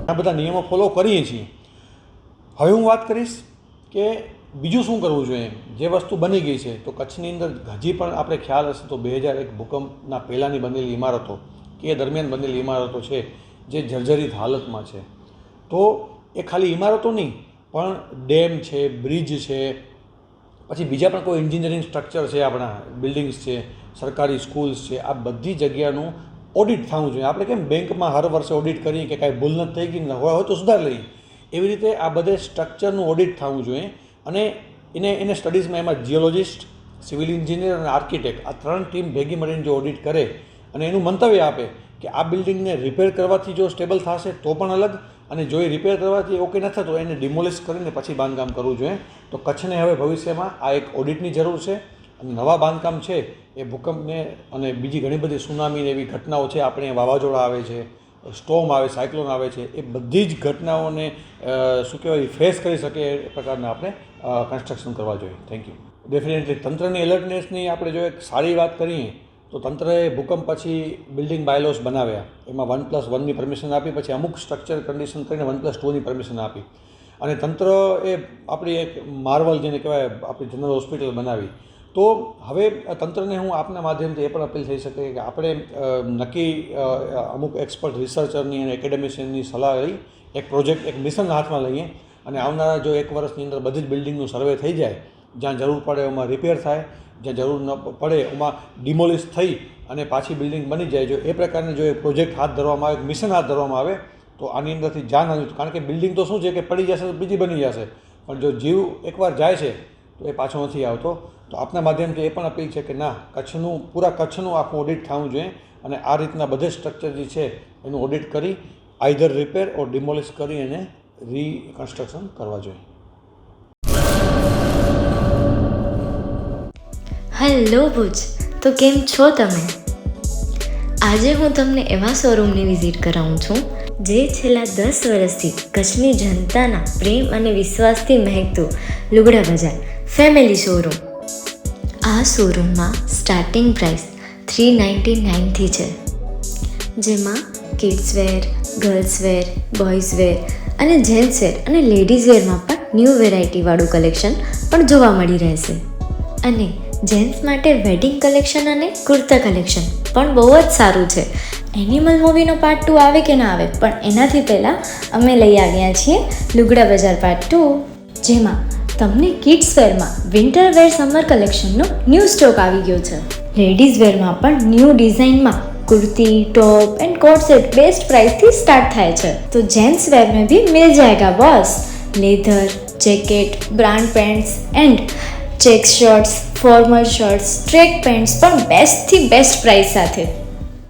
આ બધા નિયમો ફોલો કરીએ છીએ. હવે હું વાત કરીશ કે બીજું શું કરવું જોઈએ. જે વસ્તુ બની ગઈ છે તો કચ્છની અંદર હજી પણ આપણે ખ્યાલ હશે તો 2001 ભૂકંપના પહેલાંની બનેલી ઇમારતો કે દરમિયાન બનેલી ઇમારતો છે જે જર્જરિત હાલતમાં છે. તો એ ખાલી ઇમારતો નહીં પણ ડેમ છે, બ્રિજ છે, પછી બીજા પણ કોઈ એન્જિનિયરિંગ સ્ટ્રક્ચર છે, આપણા બિલ્ડિંગ્સ છે, સરકારી સ્કૂલ્સ છે, આ બધી જગ્યાનું ઓડિટ થવું જોઈએ. આપણે કેમ બેંકમાં હર વર્ષે ઓડિટ કરીએ કે કાંઈ ભૂલ નથી થઈ ગઈ હોય તો સુધાર લઈએ, એવી રીતે આ બધે સ્ટ્રક્ચરનું ઓડિટ થવું જોઈએ. અને એને સ્ટડીઝમાં એમાં જિયોલોજિસ્ટ, સિવિલ એન્જિનિયર અને આર્કિટેક્ટ આ 3 ટીમ ભેગી મળીને જો ઓડિટ કરે અને એનું મંતવ્ય આપે કે આ બિલ્ડિંગને રિપેર કરવાથી જો સ્ટેબલ થશે તો પણ અલગ, અને જો એ રિપેર કરવાથી ઓકે ન થતો એને ડિમોલિશ કરીને પછી બાંધકામ કરવું જોઈએ. તો કચ્છને હવે ભવિષ્યમાં આ એક ઓડિટની જરૂર છે. અને નવા બાંધકામ છે એ ભૂકંપને અને બીજી ઘણી બધી સુનામીને એવી ઘટનાઓ છે, આપણે વાવાઝોડા આવે છે, સ્ટોર્મ આવે, સાયક્લોન આવે છે, એ બધી જ ઘટનાઓને શું કહેવાય ફેસ કરી શકે એ પ્રકારના આપણે કન્સ્ટ્રક્શન કરવા જોઈએ. Thank you. ડેફિનેટલી તંત્રની એલર્ટનેસની આપણે જો એક સારી વાત કરીએ તો તંત્રએ ભૂકંપ પછી બિલ્ડિંગ બાયલોસ બનાવ્યા. એમાં 1+1ની પરમિશન આપી, પછી અમુક સ્ટ્રક્ચર કન્ડિશન કરીને 1+2ની પરમિશન આપી. અને તંત્ર એ આપણી એક માર્વલ જેને કહેવાય આપણી જનરલ હોસ્પિટલ બનાવી. તો હવે તંત્રને હું આપના માધ્યમથી એ પણ અપીલ થઈ શકે કે આપણે નક્કી અમુક એક્સપર્ટ રિસર્ચરની અને એકેડેમિશિયનની સલાહ લઈ એક પ્રોજેક્ટ, એક મિશન હાથમાં લઈએ અને આવનારા જો 1 વર્ષની અંદર બધી જ બિલ્ડિંગનું સર્વે થઈ જાય, જ્યાં જરૂર પડે એમાં રિપેર થાય, જ્યાં જરૂર ન પડે એમાં ડિમોલિશ થઈ અને પાછી બિલ્ડિંગ બની જાય. જો એ પ્રકારની જો એક પ્રોજેક્ટ હાથ ધરવામાં આવે, મિશન હાથ ધરવામાં આવે તો આની અંદરથી જાન આવી. કારણ કે બિલ્ડિંગ તો શું છે કે પડી જશે તો બીજી બની જશે, પણ જો જીવ એકવાર જાય છે તો એ પાછો નથી આવતો. તો આપના માધ્યમથી એ પણ અપીલ છે કે ના, પૂરા કચ્છનું આખું ઓડિટ થવું જોઈએ અને આ રીતના બધે સ્ટ્રક્ચર જે છે એનું ઓડિટ કરી આઈધર રિપેર ઓર ડિમોલિશ કરી અને રીકન્સ્ટ્રક્શન કરવા જોઈએ. હેલો ભુજ, તો કેમ છો તમે? આજે હું તમને એવા શોરૂમની વિઝિટ કરાવું છું જે છેલ્લા 10 વર્ષથી કચ્છની જનતાના પ્રેમ અને વિશ્વાસથી મહેકતું લુગડા બજાર ફેમિલી શોરૂમ. આ શોરૂમમાં સ્ટાર્ટિંગ પ્રાઇસ 399થી છે, જેમાં kids wear, girls wear, boys wear અને જેન્ટ્સ વેર અને લેડીઝ વેરમાં પણ ન્યૂ વેરાયટીવાળું કલેક્શન પણ જોવા મળી રહેશે. અને જેન્ટ્સ માટે વેડિંગ કલેક્શન અને કુર્તા કલેક્શન પણ બહુ જ સારું છે. એનિમલ મૂવીનો પાર્ટ 2 આવે કે ના આવે, પણ એનાથી પહેલાં અમે લઈ આવ્યા છીએ લુગડા બજાર પાર્ટ 2, જેમાં તમને કિડ્સ વેરમાં વિન્ટર વેર સમર કલેક્શનનો ન્યૂ સ્ટોક આવી ગયો છે. લેડીઝ વેરમાં પણ ન્યૂ ડિઝાઇનમાં kurti, top and coat set best price थी स्टार्ट थाय छे. तो जेंट्स वेर में भी मिल जाएगा boss. Leather, jacket, brand pants and check shirts, formal shirts, track pants પણ બેસ્ટ થી બેસ્ટ પ્રાઇસ સાથે.